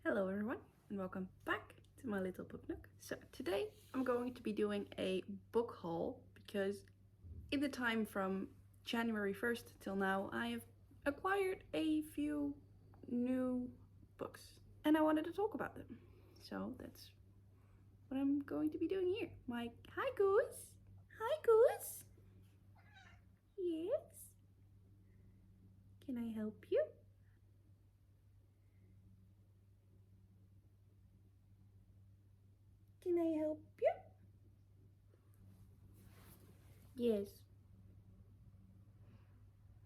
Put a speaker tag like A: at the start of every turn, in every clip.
A: Hello everyone and welcome back to my little book nook. So today I'm going to be doing a book haul because in the time from January 1st till now I have acquired a few new books and I wanted to talk about them. So that's what I'm going to be doing here. Hi Goose! Hi Goose! Yes? Can I help you? Can I help you? Yes.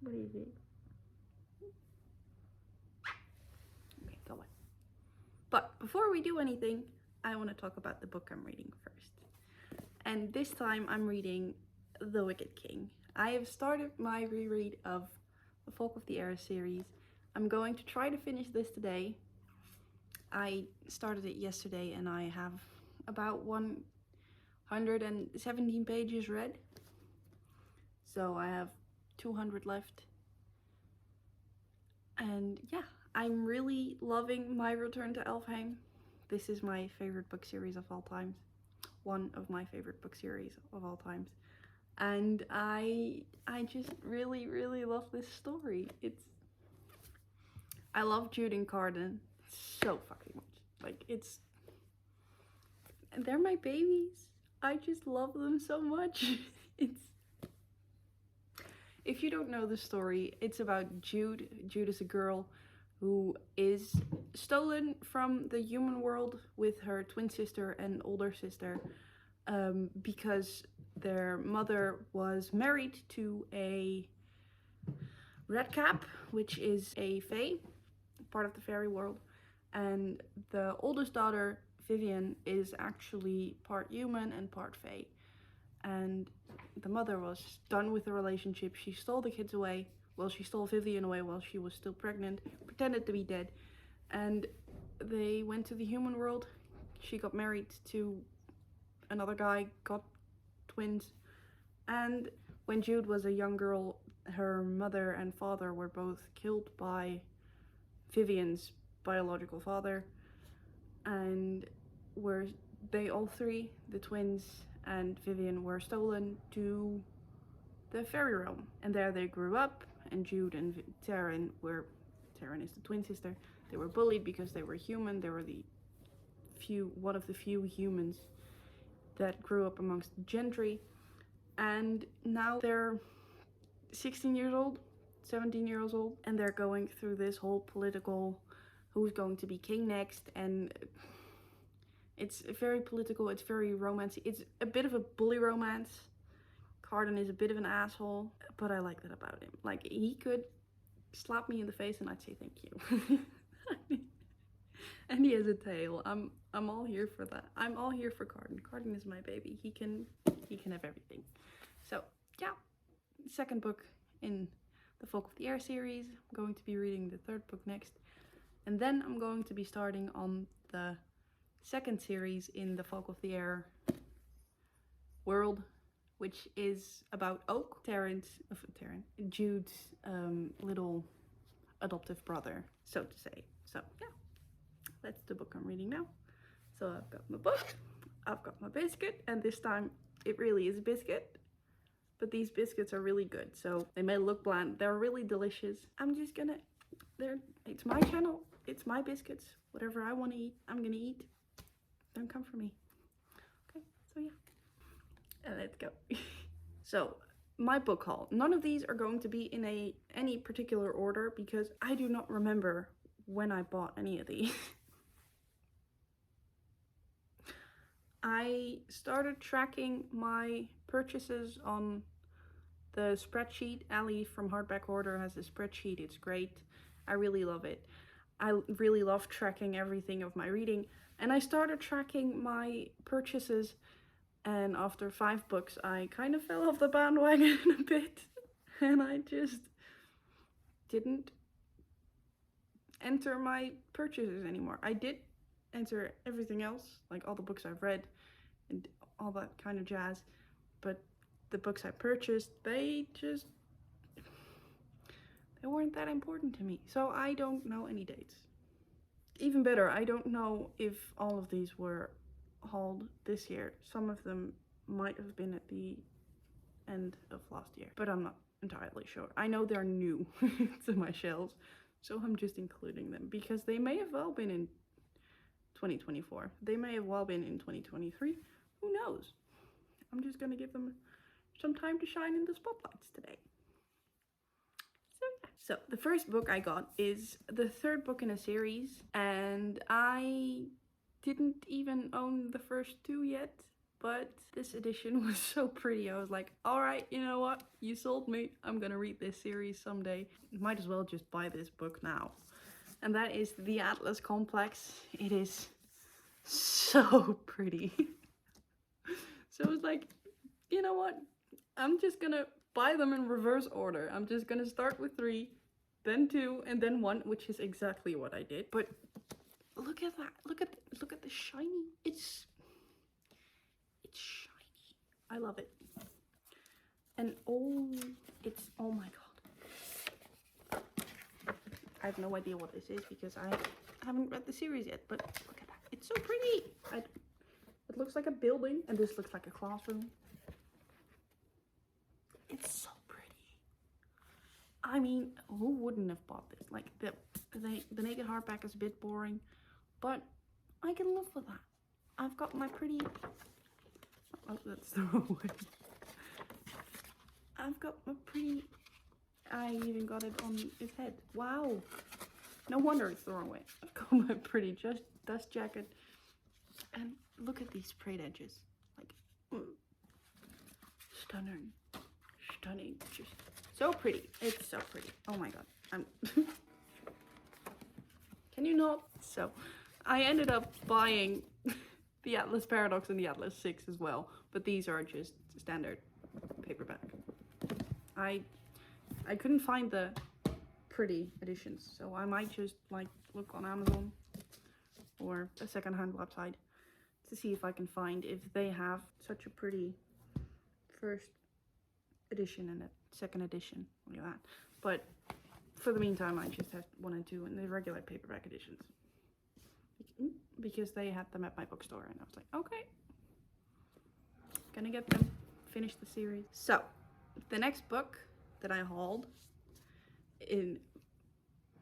A: What is it? Okay, go on. But before we do anything, I want to talk about the book I'm reading first. And this time I'm reading The Wicked King. I have started my reread of the Folk of the Air series. I'm going to try to finish this today. I started it yesterday and I have about 117 pages read. So I have 200 left. And yeah, I'm really loving my return to Elfheim. This is my favorite book series of all time. One of my favorite book series of all times. And I just really love this story. I love Jude and Carden so fucking much. Like they're my babies. I just love them so much. If you don't know the story, it's about Jude. Jude is a girl who is stolen from the human world with her twin sister and older sister because their mother was married to a redcap, which is a fae, part of the fairy world. And the oldest daughter, Vivian, is actually part human and part fae. And the mother was done with the relationship. She stole the kids away. Well, she stole Vivian away while she was still pregnant, pretended to be dead. And they went to the human world. She got married to another guy, got twins. And when Jude was a young girl, her mother and father were both killed by Vivian's biological father. And they all three, the twins and Vivian, were stolen to the fairy realm. And there they grew up, and Jude and Taryn is the twin sister, they were bullied because they were human. They were one of the few humans that grew up amongst the gentry. And now they're 16 years old, 17 years old, and they're going through this whole political who's going to be king next. And it's very political, it's very romantic. It's a bit of a bully romance. Carden is a bit of an asshole, but I like that about him. Like, he could slap me in the face and I'd say thank you. And he has a tail. I'm all here for that. I'm all here for Carden. Carden is my baby. He can have everything. So yeah, second book in the Folk of the Air series. I'm going to be reading the third book next. And then I'm going to be starting on the second series in the Folk of the Air world, which is about Oak, Jude's little adoptive brother, so to say. So yeah, that's the book I'm reading now. So I've got my book, I've got my biscuit, and this time it really is a biscuit. But these biscuits are really good, so they may look bland. They're really delicious. It's my channel, it's my biscuits. Whatever I want to eat, I'm gonna eat. Don't come for me. Okay, so yeah. Let's go. So, my book haul. None of these are going to be in any particular order because I do not remember when I bought any of these. I started tracking my purchases on the spreadsheet. Ali from Hardback Order has a spreadsheet. It's great. I really love it. I really love tracking everything of my reading. And I started tracking my purchases, and after 5 books I kind of fell off the bandwagon a bit. And I just didn't enter my purchases anymore. I did enter everything else, like all the books I've read and all that kind of jazz, but the books I purchased, they weren't that important to me. So I don't know any dates. even better, I don't know if all of these were hauled this year. Some of them might have been at the end of last year, but I'm not entirely sure. I know they're new to my shelves, so I'm just including them because they may have well been in 2024. They may have well been in 2023. Who knows? I'm just gonna give them some time to shine in the spotlights today. So the first book I got is the third book in a series, and I didn't even own the first two yet, but this edition was so pretty. I was like, all right, you know what? You sold me. I'm gonna read this series someday. Might as well just buy this book now. And that is The Atlas Complex. It is so pretty. So I was like, you know what? I'm just gonna buy them in reverse order. I'm just gonna start with 3, then 2, and then 1, which is exactly what I did. But look at that. Look at the shiny. It's shiny. I love it. And oh my god. I have no idea what this is because I haven't read the series yet, but look at that. It's so pretty. It looks like a building, and this looks like a classroom. It's so pretty. I mean, who wouldn't have bought this? Like, the naked hardback is a bit boring, but I can live with that. I've got my pretty... Oh, that's the wrong way. I've got my pretty... I even got it on its head. Wow. No wonder it's the wrong way. I've got my pretty dust jacket. And look at these sprayed edges. Like, stunning. Stunning. Just so pretty. It's so pretty. Oh my god. Can you not? So, I ended up buying the Atlas Paradox and the Atlas 6 as well. But these are just standard paperback. I couldn't find the pretty editions, so I might just like look on Amazon or a secondhand website to see if I can find if they have such a pretty first edition and a second edition. Look at that. But for the meantime, I just have 1 and 2 in the regular paperback editions because they had them at my bookstore, and I was like, okay, gonna get them, finish the series. So the next book that I hauled in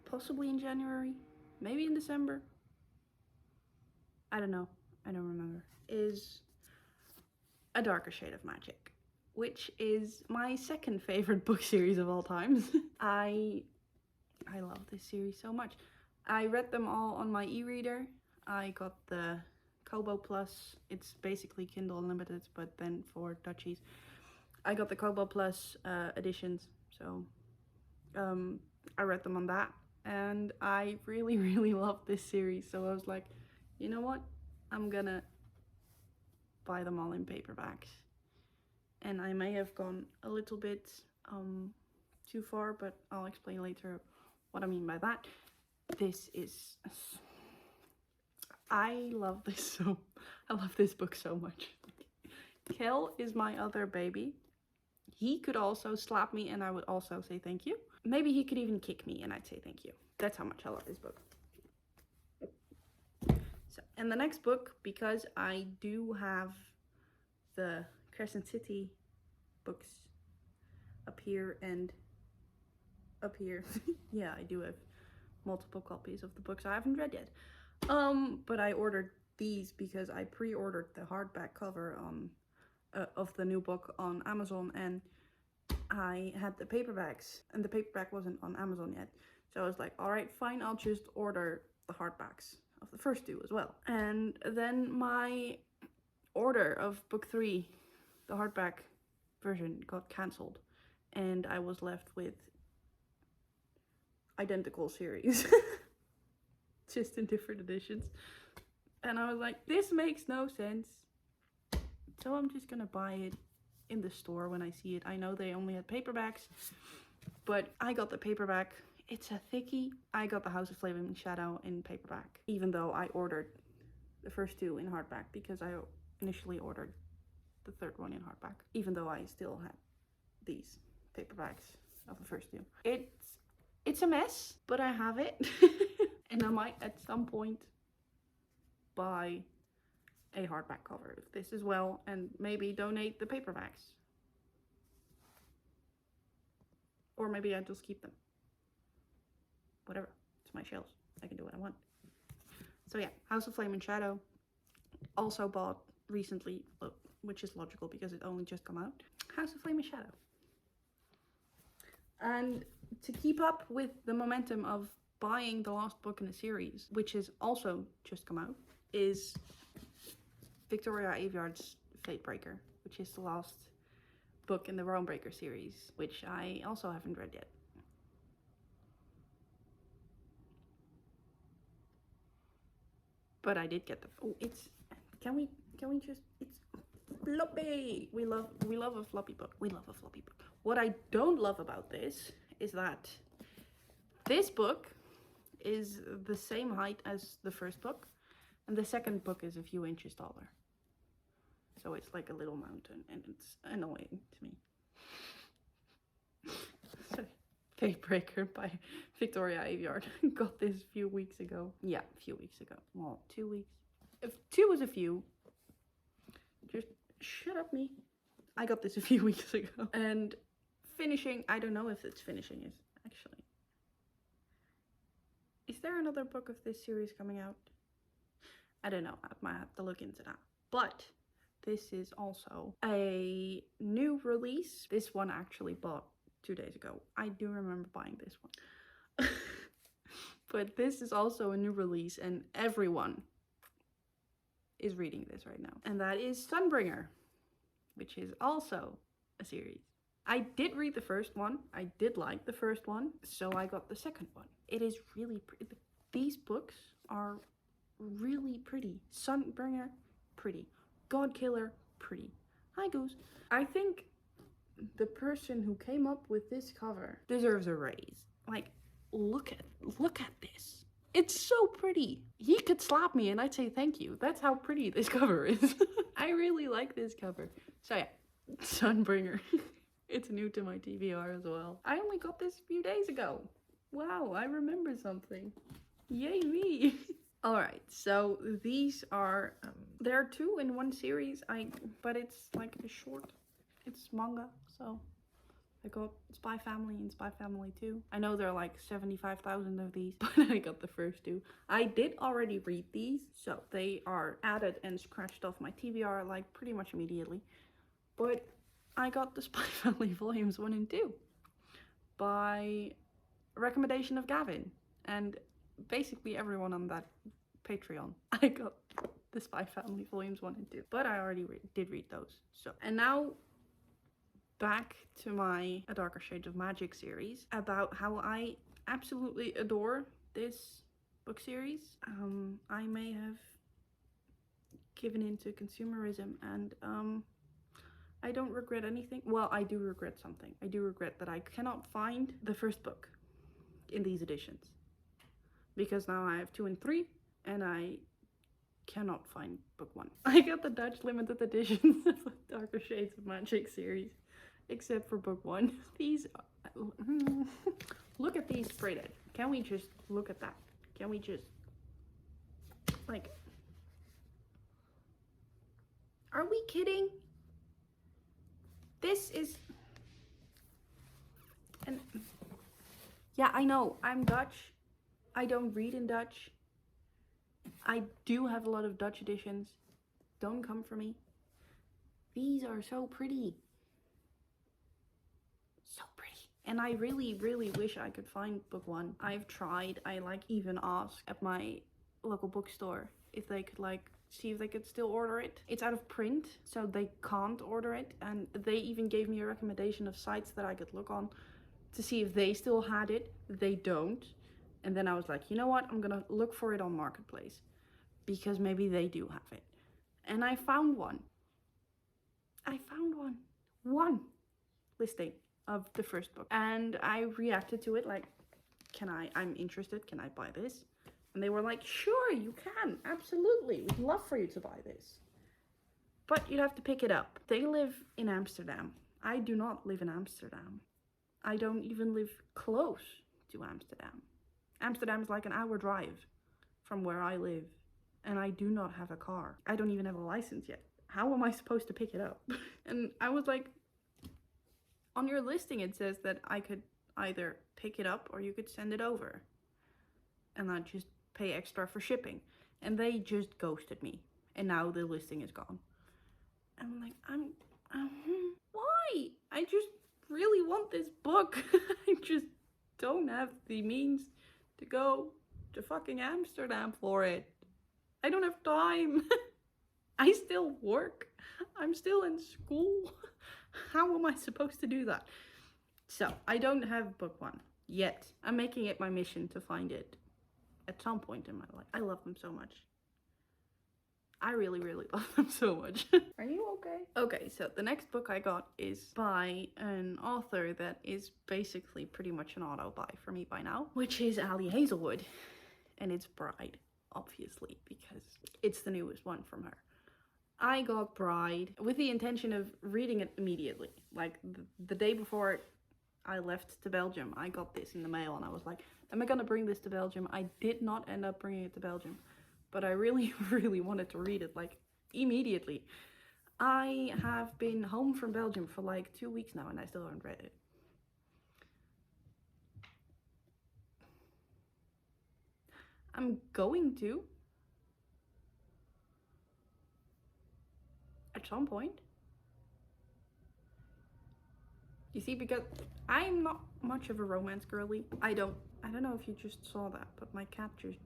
A: possibly in January, maybe in December, I don't know, I don't remember, is A Darker Shade of Magic, which is my second favorite book series of all time. I love this series so much. I read them all on my e-reader. I got the Kobo Plus. It's basically Kindle Unlimited, but then for Dutchies. I got the Kobo Plus editions, so I read them on that, and I really, really love this series. So I was like, you know what? I'm gonna buy them all in paperbacks. And I may have gone a little bit too far, but I'll explain later what I mean by that. This is... I love this book so much. Kel is my other baby. He could also slap me and I would also say thank you. Maybe he could even kick me and I'd say thank you. That's how much I love this book. So, and the next book, because I do have the Crescent City books up here and up here. Yeah, I do have multiple copies of the books I haven't read yet. But I ordered these because I pre-ordered the hardback cover on of the new book on Amazon, and I had the paperbacks, and the paperback wasn't on Amazon yet. So I was like, all right, fine, I'll just order the hardbacks of the first 2 as well. And then my order of book 3, the hardback version, got cancelled, and I was left with identical series, just in different editions. And I was like, this makes no sense. So I'm just gonna buy it in the store when I see it. I know they only had paperbacks, but I got the paperback. It's a thickie. I got the House of Flame and Shadow in paperback, even though I ordered the first 2 in hardback because I initially ordered the third one in hardback, even though I still had these paperbacks of the first 2. It's a mess, but I have it. And I might at some point buy a hardback cover of this as well, and maybe donate the paperbacks. Or maybe I just keep them. Whatever. It's my shelves. I can do what I want. So yeah, House of Flame and Shadow. Also bought recently, which is logical because it only just come out. House of Flame and Shadow. And to keep up with the momentum of buying the last book in the series, which is also just come out, is Victoria Aveyard's Fatebreaker, which is the last book in the Realmbreaker series, which I also haven't read yet. But I did get the. Oh, it's. Can we just? It's floppy. We love a floppy book. We love a floppy book. What I don't love about this is that this book is the same height as the first book, and the second book is a few inches taller. So it's like a little mountain, and it's annoying to me. Fatebreaker by Victoria Aveyard. Got this a few weeks ago. Yeah, a few weeks ago. Well, 2 weeks. If 2 was a few. Just shut up, me. I got this a few weeks ago. And finishing, I don't know if it's finishing is actually. Is there another book of this series coming out? I don't know. I might have to look into that. But this is also a new release. This one actually bought 2 days ago. I do remember buying this one. But this is also a new release and everyone is reading this right now. And that is Sunbringer, which is also a series. I did read the first one. I did like the first one, so I got the second one. It is really pretty. These books are really pretty. Sunbringer, pretty. Godkiller, pretty. Hi, Goose. I think the person who came up with this cover deserves a raise. Like, look at this. It's so pretty. He could slap me and I'd say thank you. That's how pretty this cover is. I really like this cover. So yeah, Sunbringer. It's new to my TBR as well. I only got this a few days ago. Wow, I remember something. Yay me. Alright, so these are, there are 2 in one series, but it's like a short, it's manga, so I got Spy Family and Spy Family 2. I know there are like 75,000 of these, but I got the first 2. I did already read these, so they are added and scratched off my TBR like pretty much immediately. But I got the Spy Family volumes 1 and 2 by recommendation of Gavin and basically everyone on that Patreon. I got the Spy Family volumes 1 and 2, but I already did read those. So, and now back to my A Darker Shades of Magic series, about how I absolutely adore this book series. I may have given into consumerism and I don't regret anything. Well, I do regret something. I do regret that I cannot find the first book in these editions, because now I have 2 and 3 and I cannot find book 1. I got the Dutch limited editions of the Darker Shades of Magic series, except for book 1. These look at these printed. Can we just look at that? Can we just, like, are we kidding? This is, and yeah, I know I'm Dutch. I don't read in Dutch. I do have a lot of Dutch editions. Don't come for me. These are so pretty. So pretty. And I really, really wish I could find book 1. I've tried. I like even asked at my local bookstore if they could like see if they could still order it. It's out of print, so they can't order it. And they even gave me a recommendation of sites that I could look on to see if they still had it. They don't. And then I was like, you know what? I'm gonna look for it on Marketplace, because maybe they do have it. And I found one. I found one listing of the first book. And I reacted to it like, I'm interested, can I buy this? And they were like, sure, you can, absolutely. We'd love for you to buy this. But you'd have to pick it up. They live in Amsterdam. I do not live in Amsterdam. I don't even live close to Amsterdam. Amsterdam is like an hour drive from where I live, and I do not have a car. I don't even have a license yet. How am I supposed to pick it up? And I was like, on your listing it says that I could either pick it up or you could send it over. And I'd just pay extra for shipping. And they just ghosted me. And now the listing is gone. I'm like, why? I just really want this book. I just don't have the means to go to fucking Amsterdam for it. I don't have time. I still work. I'm still in school. How am I supposed to do that? So, I don't have book one yet. I'm making it my mission to find it at some point in my life. I love them so much. I really, really love them so much. Are you okay? Okay, so the next book I got is by an author that is basically pretty much an auto-buy for me by now, which is Ali Hazelwood. And it's Bride, obviously, because it's the newest one from her. I got Bride with the intention of reading it immediately. Like, the day before I left to Belgium, I got this in the mail and I was like, am I gonna bring this to Belgium? I did not end up bringing it to Belgium. But I really, really wanted to read it, like, immediately. I have been home from Belgium for like 2 weeks now and I still haven't read it. I'm going to. At some point. You see, because I'm not much of a romance girly. I don't know if you just saw that, but my cat just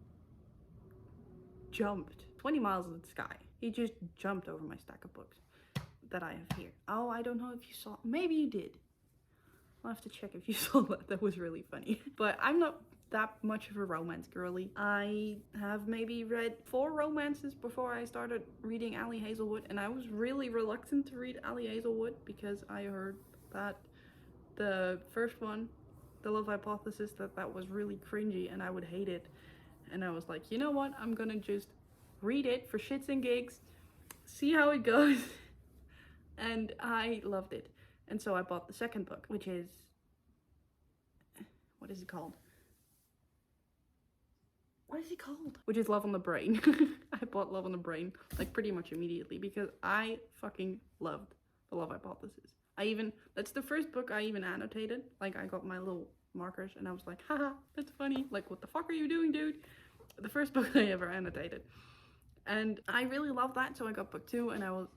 A: jumped 20 miles in the sky. He just jumped over my stack of books that I have here. Oh, I don't know if you saw. Maybe you did. I'll have to check if you saw that. That was really funny. But I'm not that much of a romance girly. I have maybe read 4 romances before I started reading Ali Hazelwood, and I was really reluctant to read Ali Hazelwood because I heard that the first one, The Love Hypothesis, that was really cringy and I would hate it. And I was like, you know what? I'm gonna just read it for shits and gigs, see how it goes. And I loved it. And so I bought the second book, which is, what is it called? What is it called? Which is Love on the Brain. I bought Love on the Brain like pretty much immediately because I fucking loved The Love Hypothesis. That's the first book I even annotated. Like, I got my little markers and I was like, haha, that's funny. Like, what the fuck are you doing, dude? The first book I ever annotated. And I really loved that, so I got book 2 and I was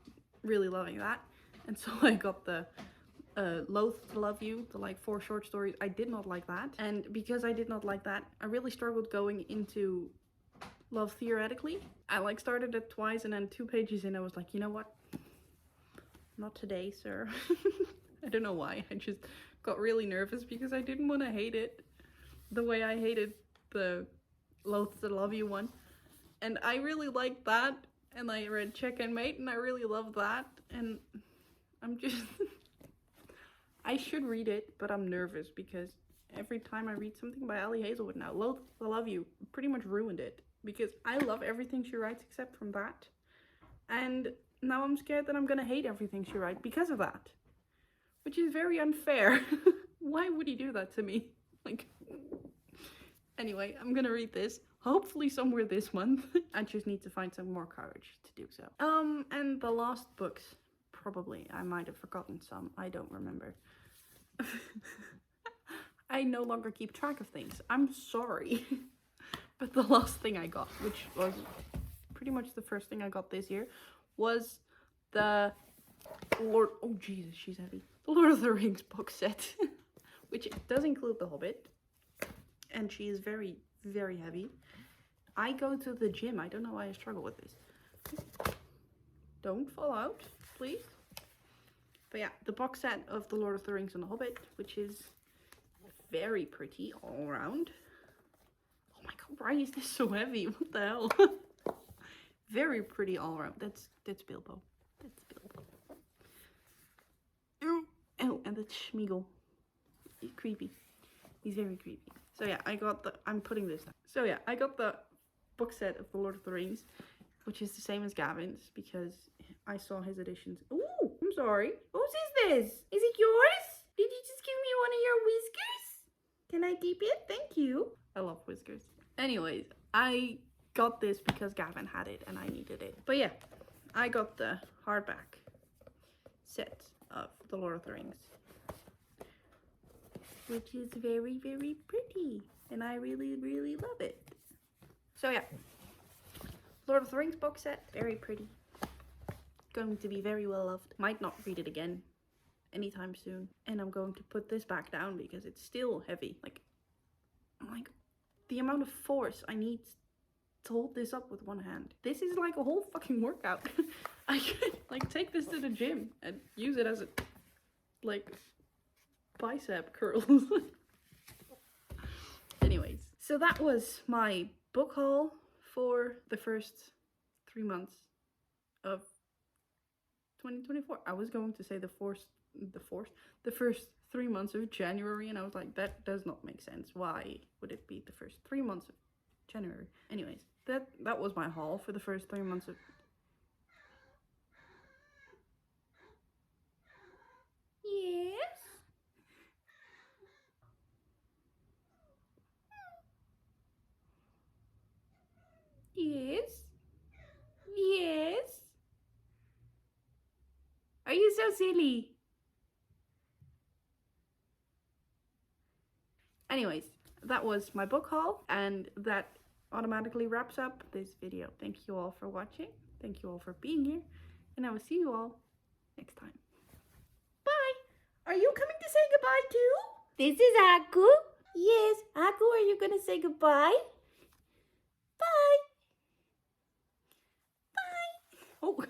A: really loving that. And so I got the Loath to Love You, the like 4 short stories. I did not like that. And because I did not like that, I really struggled going into love theoretically. I like started it twice and then 2 pages in I was like, you know what? Not today, sir. I don't know why. I just got really nervous because I didn't want to hate it the way I hated the Loath to Love You one. And I really liked that. And I read Check and Mate and I really loved that. And I'm just... I should read it, but I'm nervous because every time I read something by Ali Hazelwood now, Loath to Love You pretty much ruined it. Because I love everything she writes except from that. And now I'm scared that I'm gonna hate everything she writes because of that. Which is very unfair. Why would he do that to me? Like, anyway, I'm gonna read this. Hopefully somewhere this month. I just need to find some more courage to do so. And the last books, probably. I might have forgotten some. I don't remember. I no longer keep track of things. I'm sorry. But the last thing I got, which was pretty much the first thing I got this year, was the Lord... Oh, Jesus, she's heavy. The Lord of the Rings box set. Which does include The Hobbit. And she is very, very heavy. I go to the gym. I don't know why I struggle with this. Don't fall out, please. But yeah, the box set of The Lord of the Rings and The Hobbit, which is very pretty all around. Oh my god, why is this so heavy? What the hell? Very pretty all around. That's Bilbo. That's Bilbo. Oh, and that's Schmeagol. He's creepy. He's very creepy. So yeah, I'm putting this down. So yeah, I got the book set of The Lord of the Rings, which is the same as Gavin's because I saw his editions. Ooh, I'm sorry. Whose is this? Is it yours? Did you just give me one of your whiskers? Can I keep it? Thank you. I love whiskers. Anyways, I got this because Gavin had it and I needed it. But yeah, I got the hardback set of The Lord of the Rings, which is very, very pretty. And I really, really love it. So yeah, Lord of the Rings box set, very pretty. Going to be very well loved. Might not read it again anytime soon. And I'm going to put this back down because it's still heavy. Like the amount of force I need to hold this up with one hand. This is like a whole fucking workout. I could like take this to the gym and use it as a like bicep curls. Anyways, so that was my book haul for the first 3 months of 2024. I was going to say the first 3 months of January, and I was like, that does not make sense. Why would it be the first 3 months of January? Anyways, that was my haul for the first 3 months of... Yes? Yes? Yes? Are you so silly? Anyways, that was my book haul, and that automatically wraps up this video. Thank you all for watching. Thank you all for being here, and I will see you all next time. Bye! Are you coming to say goodbye too? This is Haku. Yes, Haku, are you gonna say goodbye? Bye! Bye! Oh!